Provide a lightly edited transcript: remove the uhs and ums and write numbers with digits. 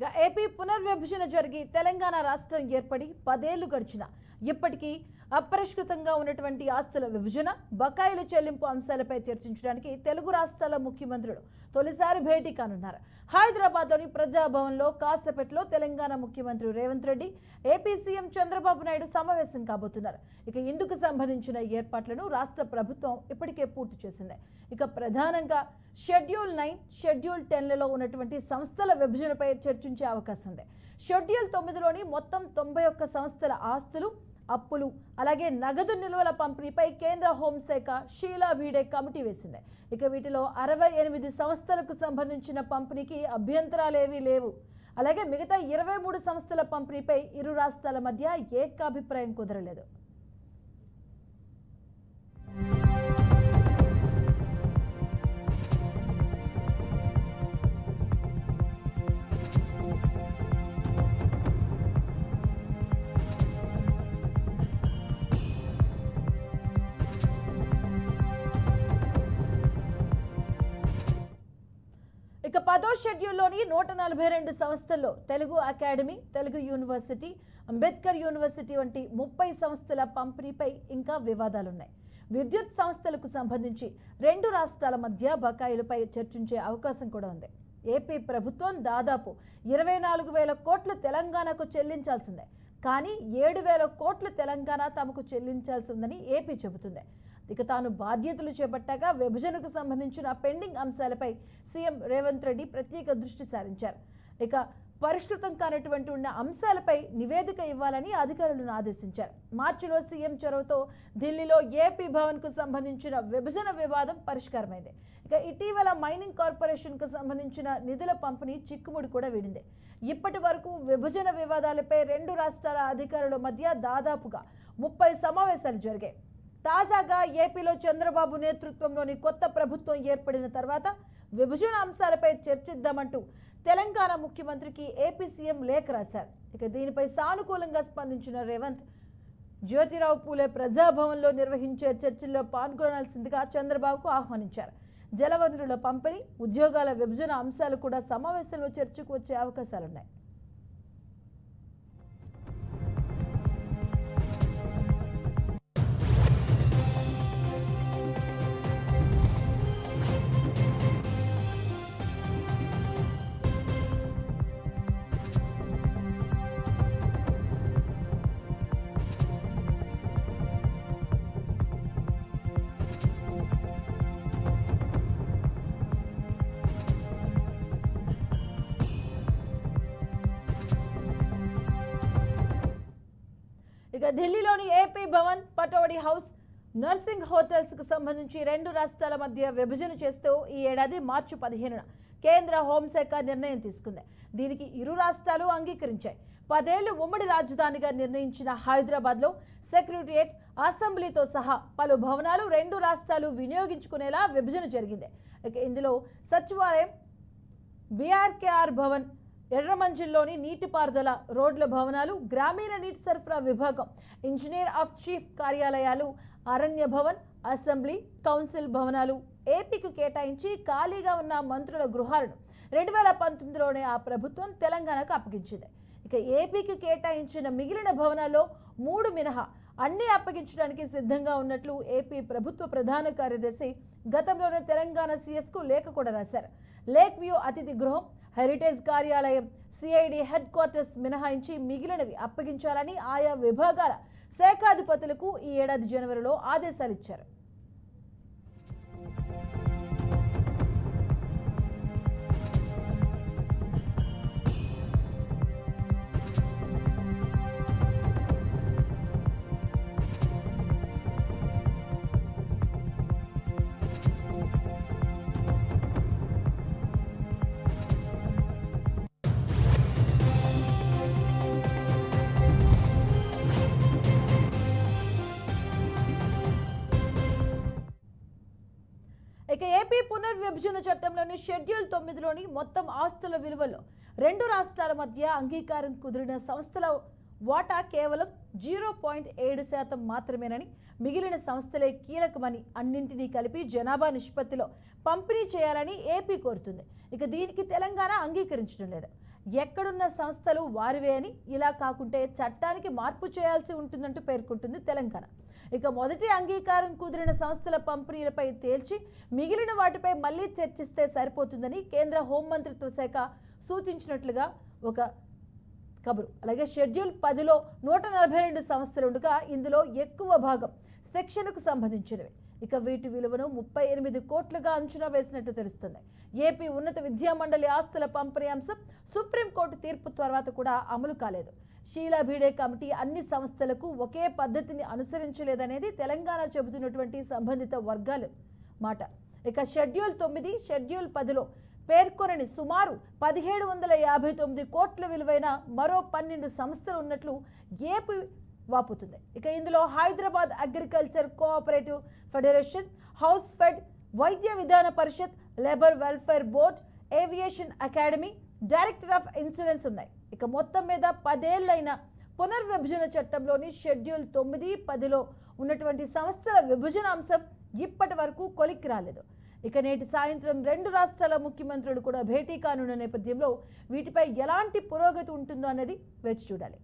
ఇక ఏపీ పునర్విభజన జరిగి తెలంగాణ రాష్ట్రం ఏర్పడి 10 ఏళ్లు గడిచినా ఇప్పటికీ అపరిష్కృతంగా ఉన్నటువంటి ఆస్తుల విభజన, బకాయిల చెల్లింపు అంశాలపై చర్చించడానికి తెలుగు రాష్ట్రాల ముఖ్యమంత్రులు తొలిసారి భేటీ కానున్నారు. హైదరాబాద్లోని ప్రజాభవన్లో కాసేపట్లో తెలంగాణ ముఖ్యమంత్రి రేవంత్ రెడ్డి, ఏపీ సీఎం చంద్రబాబు నాయుడు సమావేశం కాబోతున్నారు. ఇక ఇందుకు సంబంధించిన ఏర్పాట్లను రాష్ట్ర ప్రభుత్వం ఇప్పటికే పూర్తి చేసింది. ఇక ప్రధానంగా షెడ్యూల్ 9, షెడ్యూల్ 10లలో ఉన్నటువంటి సంస్థల విభజనపై చర్చించే అవకాశం ఉంది. షెడ్యూల్ 9లోని మొత్తం 91 సంస్థల ఆస్తులు, అప్పులు, అలాగే నగదు నిల్వల పంపిణీపై కేంద్ర హోంశాఖ షీలా భీడే కమిటీ వేసింది. ఇక వీటిలో 68 సంస్థలకు సంబంధించిన పంపిణీకి అభ్యంతరాలేవీ లేవు. అలాగే మిగతా 23 సంస్థల పంపిణీపై ఇరు రాష్ట్రాల మధ్య ఏకాభిప్రాయం కుదరలేదు. ఇక 10వ షెడ్యూల్లోని 142 సంస్థల్లో Telugu academy, Telugu university, Ambedkar university వంటి 30 సంస్థల పంపిణీపై ఇంకా వివాదాలున్నాయి. విద్యుత్ సంస్థలకు సంబంధించి 2 రాష్ట్రాల మధ్య బకాయిలపై చర్చించే అవకాశం కూడా ఉంది. ఏపీ ప్రభుత్వం దాదాపు 24,000 కోట్లు తెలంగాణకు చెల్లించాల్సిందే. కానీ 7,000 కోట్లు తెలంగాణ తమకు చెల్లించాల్సి ఉందని ఏపీ చెబుతుంది. ఇక తాను బాధ్యతలు చేపట్టాక విభజనకు సంబంధించిన పెండింగ్ అంశాలపై సీఎం రేవంత్ రెడ్డి ప్రత్యేక దృష్టి సారించారు. ఇక పరిష్కృతం కానటువంటి ఉన్న అంశాలపై నివేదిక ఇవ్వాలని అధికారులను ఆదేశించారు. మార్చిలో సీఎం చొరవతో ఢిల్లీలో ఏపీ భవన్కు సంబంధించిన విభజన వివాదం పరిష్కారమైంది. ఇక ఇటీవల మైనింగ్ కార్పొరేషన్కు సంబంధించిన నిధుల పంపిణీ చిక్కుముడి కూడా వీడింది. ఇప్పటి వరకు విభజన వివాదాలపై 2 రాష్ట్రాల అధికారుల మధ్య దాదాపుగా 30 సమావేశాలు జరిగాయి. తాజాగా ఏపీలో చంద్రబాబు నేతృత్వంలోని కొత్త ప్రభుత్వం ఏర్పడిన తర్వాత విభజన అంశాలపై చర్చిద్దామంటూ తెలంగాణ ముఖ్యమంత్రికి ఏపీ సీఎం లేఖ రాశారు. ఇక దీనిపై సానుకూలంగా స్పందించిన రేవంత్, జ్యోతిరావు పూలే ప్రజాభవన్లో నిర్వహించే చర్చల్లో పాల్గొనాల్సిందిగా చంద్రబాబుకు ఆహ్వానించారు. జలవనరుల పంపిణీ, ఉద్యోగాల విభజన అంశాలు కూడా సమావేశంలో చర్చకు వచ్చే అవకాశాలున్నాయి. ఇక ఢిల్లీలోని ఏపీ భవన్, పటోడి హౌస్, నర్సింగ్ హోటల్స్కు సంబంధించి 2 రాష్ట్రాల మధ్య విభజన చేస్తూ ఈ ఏడాది మార్చి 15న కేంద్ర హోంశాఖ నిర్ణయం తీసుకుంది. దీనికి ఇరు రాష్ట్రాలు అంగీకరించాయి. 10 ఏళ్లు ఉమ్మడి రాజధానిగా నిర్ణయించిన హైదరాబాద్లో సెక్రటరియట్, అసెంబ్లీతో సహా పలు భవనాలు 2 రాష్ట్రాలు వినియోగించుకునేలా విభజన జరిగింది. ఇక ఇందులో సచివాలయం, బీఆర్కేఆర్ భవన్, ఎర్రమంజిల్లోని నీటిపారుదల, రోడ్ల భవనాలు, గ్రామీణ నీటి సరఫరా విభాగం, ఇంజనీర్ ఆఫ్ చీఫ్ కార్యాలయాలు, అరణ్య భవన్, అసెంబ్లీ, కౌన్సిల్ భవనాలు ఏపీకి కేటాయించి ఖాళీగా ఉన్న మంత్రుల గృహాలను 2019లోనే ఆ ప్రభుత్వం తెలంగాణకు అప్పగించింది. ఇక ఏపీకి కేటాయించిన మిగిలిన భవనాల్లో 3 మినహా అన్ని అప్పగించడానికి సిద్ధంగా ఉన్నట్లు ఏపీ ప్రభుత్వ ప్రధాన కార్యదర్శి గతంలోనే తెలంగాణ సీఎస్కు లేఖ కూడా రాశారు. లేక్ వ్యూ అతిథి గృహం, హెరిటేజ్ కార్యాలయం, సిఐడి హెడ్ క్వార్టర్స్ మినహాయించి మిగిలినవి అప్పగించాలని ఆయా విభాగాల శాఖాధిపతులకు ఈ ఏడాది జనవరిలో ఆదేశాలు ఇచ్చారు. ఇక ఏపీ పునర్విభజన చట్టంలోని షెడ్యూల్ 9లోని మొత్తం ఆస్తుల విలువలో 2 రాష్ట్రాల మధ్య అంగీకారం కుదిరిన సంస్థల వాటా కేవలం 0.7% మాత్రమేనని, మిగిలిన సంస్థలే కీలకమని, అన్నింటినీ కలిపి జనాభా నిష్పత్తిలో పంపిణీ చేయాలని ఏపీ కోరుతుంది. ఇక దీనికి తెలంగాణ అంగీకరించడం లేదు. ఎక్కడున్న సంస్థలు వారివే అని, ఇలా కాకుంటే చట్టానికి మార్పు చేయాల్సి ఉంటుందంటూ పేర్కొంటుంది తెలంగాణ. ఇక మొదటి అంగీకారం కుదిరిన సంస్థల పంపిణీలపై తేల్చి మిగిలిన వాటిపై మళ్లీ చర్చిస్తే సరిపోతుందని కేంద్ర హోంమంత్రిత్వ శాఖ సూచించినట్లుగా ఒక కబురు. అలాగే షెడ్యూల్ 10లో 142 సంస్థలు ఉండగా ఇందులో ఎక్కువ భాగం సెక్షన్కు సంబంధించినవి. ఇక వీటి విలువను 38 కోట్లుగా అంచనా వేసినట్టు తెలుస్తుంది. ఏపీ ఉన్నత విద్యా మండలి ఆస్తుల పంపిణీ అంశం సుప్రీంకోర్టు తీర్పు తర్వాత కూడా అమలు కాలేదు. షీలా భీడే కమిటీ అన్ని సంస్థలకు ఒకే పద్ధతిని అనుసరించలేదనేది తెలంగాణ చెబుతున్నటువంటి సంబంధిత వర్గాల మాట. ఇక షెడ్యూల్ 9, షెడ్యూల్ 10లో పేర్కొనని సుమారు 1759 కోట్ల విలువైన మరో 12 సంస్థలు ఉన్నట్లు ఏపీ వాపుతుంది. ఇక ఇందులో Hyderabad agriculture cooperative federation, house fed, Vaidya Vidhana Parishad, labour welfare board, aviation academy, director of insurance ఉన్నాయి. ఇక మొత్తం మీద 10 ఏళ్లైన పునర్విభజన చట్టంలోని షెడ్యూల్ 9, 10లో ఉన్నటువంటి సంస్థల విభజన అంశం ఇప్పటి వరకు కొలిక్కి రాలేదు. ఇక నేటి సాయంత్రం 2 రాష్ట్రాల ముఖ్యమంత్రులు కూడా భేటీ కానున్న నేపథ్యంలో వీటిపై ఎలాంటి పురోగతి ఉంటుందో అనేది వేచి చూడాలి.